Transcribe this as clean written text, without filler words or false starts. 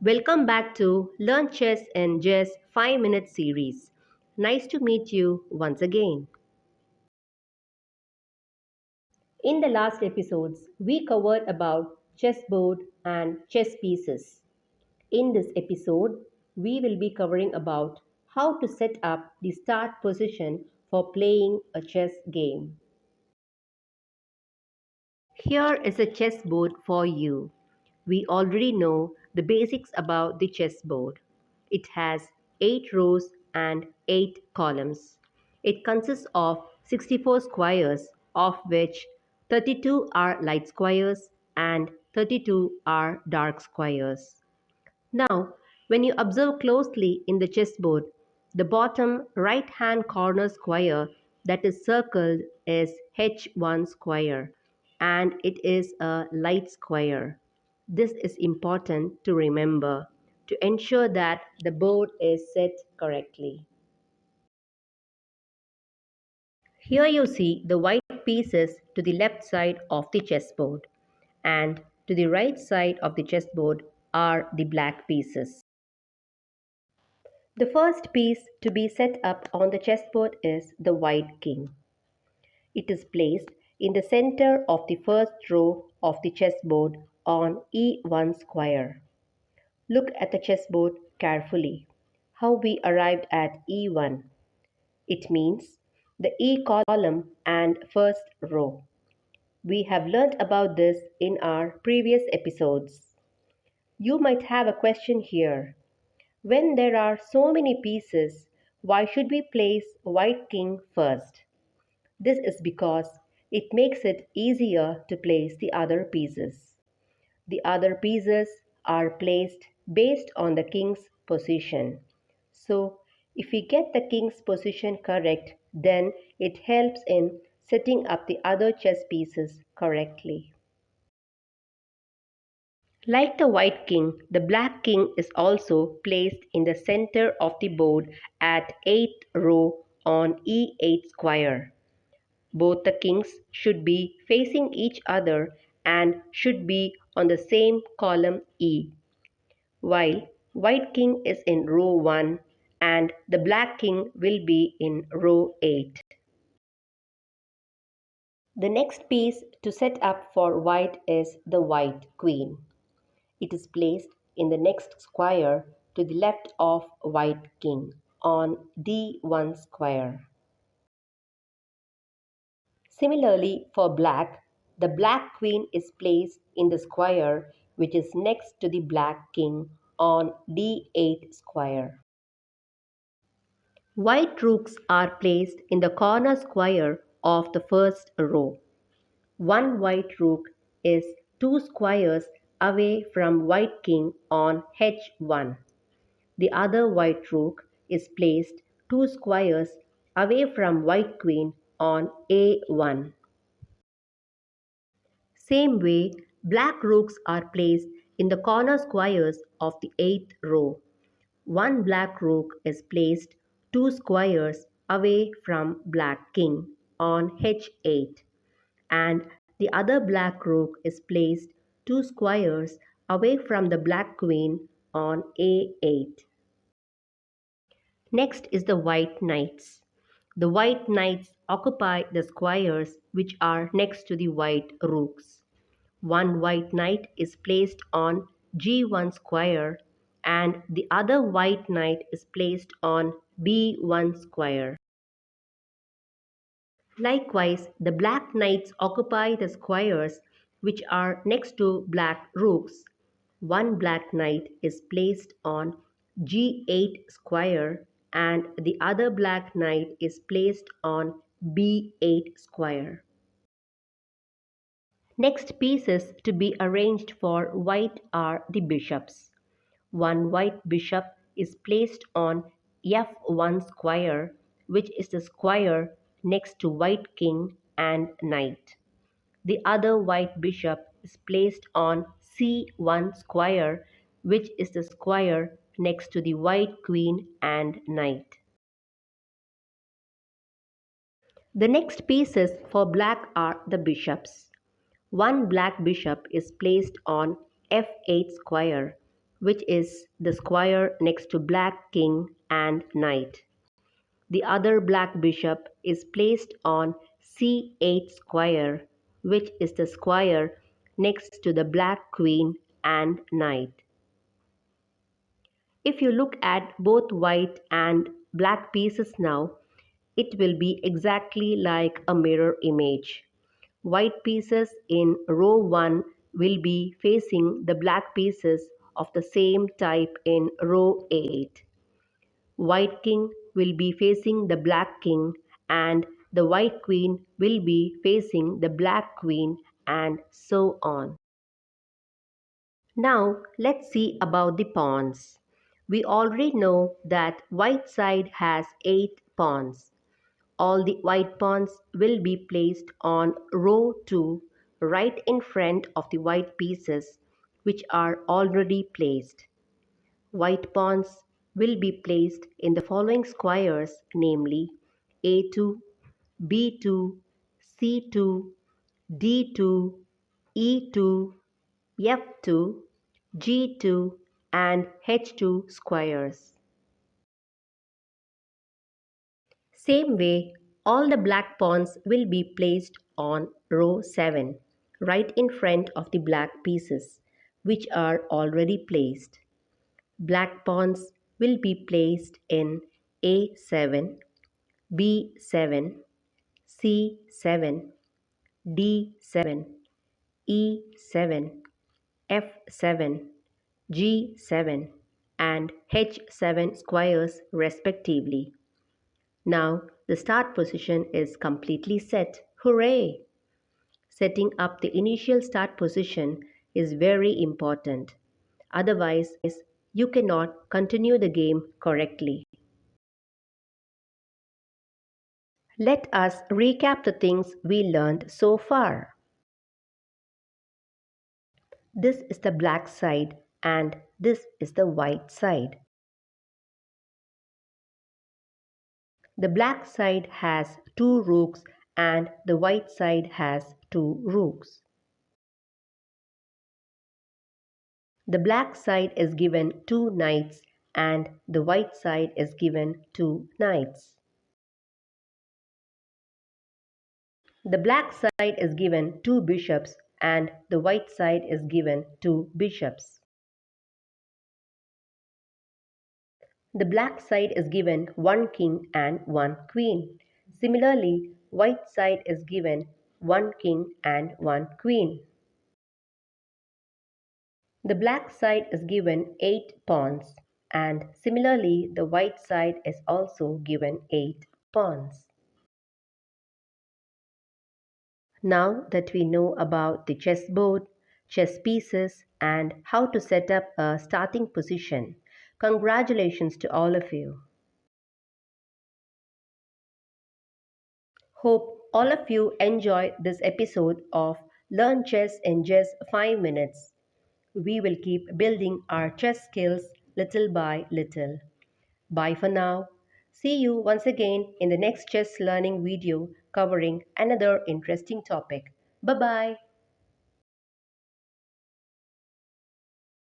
Welcome back to Learn Chess in Just 5 Minute series. Nice to meet you once again. In the last episodes, we covered about chessboard and chess pieces. In this episode, we will be covering about how to set up the start position for playing a chess game. Here is a chessboard for you. We already know the basics about the chessboard. It has 8 rows and 8 columns. It consists of 64 squares, of which 32 are light squares and 32 are dark squares. Now, when you observe closely in the chessboard, the bottom right hand corner square that is circled is H1 square and it is a light square. This is important to remember to ensure that the board is set correctly. Here you see the white pieces to the left side of the chessboard and to the right side of the chessboard are the black pieces. The first piece to be set up on the chessboard is the white king. It is placed in the center of the first row of the chessboard on E1 square. Look at the chessboard carefully. How we arrived at E1. It means the E column and first row. We have learnt about this in our previous episodes. You might have a question here. When there are so many pieces, why should we place white king first? This is because it makes it easier to place the other pieces. The other pieces are placed based on the king's position. So, if we get the king's position correct, then it helps in setting up the other chess pieces correctly. Like the white king, the black king is also placed in the center of the board at 8th row on E8 square. Both the kings should be facing each other and should be on the same column E, while white king is in row 1 and the black king will be in row 8. The next piece to set up for white is the white queen. It is placed in the next square to the left of white king on D1 square. Similarly, for black, the black queen is placed in the square which is next to the black king on D8 square. White rooks are placed in the corner square of the first row. One white rook is 2 squares away from white king on H1. The other white rook is placed 2 squares away from white queen on A1. Same way, black rooks are placed in the corner squares of the 8th row. One black rook is placed 2 squares away from black king on H8 and the other black rook is placed 2 squares away from the black queen on A8. Next is the white knights. The white knights occupy the squares which are next to the white rooks. One white knight is placed on G1 square and the other white knight is placed on B1 square. Likewise, the black knights occupy the squares which are next to black rooks. One black knight is placed on G8 square and the other black knight is placed on B8 square. Next pieces to be arranged for white are the bishops. One white bishop is placed on F1 square, which is the square next to white king and knight. The other white bishop is placed on C1 square, which is the square next to the white queen and knight. The next pieces for black are the bishops. One black bishop is placed on F8 square, which is the square next to black king and knight. The other black bishop is placed on c8 square, which is the square next to the black queen and knight. If you look at both white and black pieces now, it will be exactly like a mirror image. White pieces in row 1 will be facing the black pieces of the same type in row 8. White king will be facing the black king and the white queen will be facing the black queen and so on. Now let's see about the pawns. We already know that white side has 8 pawns. All the white pawns will be placed on row 2 right in front of the white pieces which are already placed. White pawns will be placed in the following squares, namely A2, B2, C2, D2, E2, F2, G2 and H2 squares. Same way, all the black pawns will be placed on row 7, right in front of the black pieces, which are already placed. Black pawns will be placed in A7, B7, C7, D7, E7, F7, G7 and H7 squares respectively. Now the start position is completely set. Hooray! Setting up the initial start position is very important. Otherwise, you cannot continue the game correctly. Let us recap the things we learned so far. This is the black side and this is the white side. The black side has 2 rooks and the white side has 2 rooks. The black side is given 2 knights and the white side is given 2 knights. The black side is given 2 bishops and the white side is given 2 bishops. The black side is given 1 king and 1 queen. Similarly, white side is given 1 king and 1 queen. The black side is given 8 pawns and similarly the white side is also given 8 pawns. Now that we know about the chessboard, chess pieces and how to set up a starting position, congratulations to all of you. Hope all of you enjoy this episode of Learn Chess in Just 5 Minutes. We will keep building our chess skills little by little. Bye for now. See you once again in the next chess learning video covering another interesting topic. Bye bye.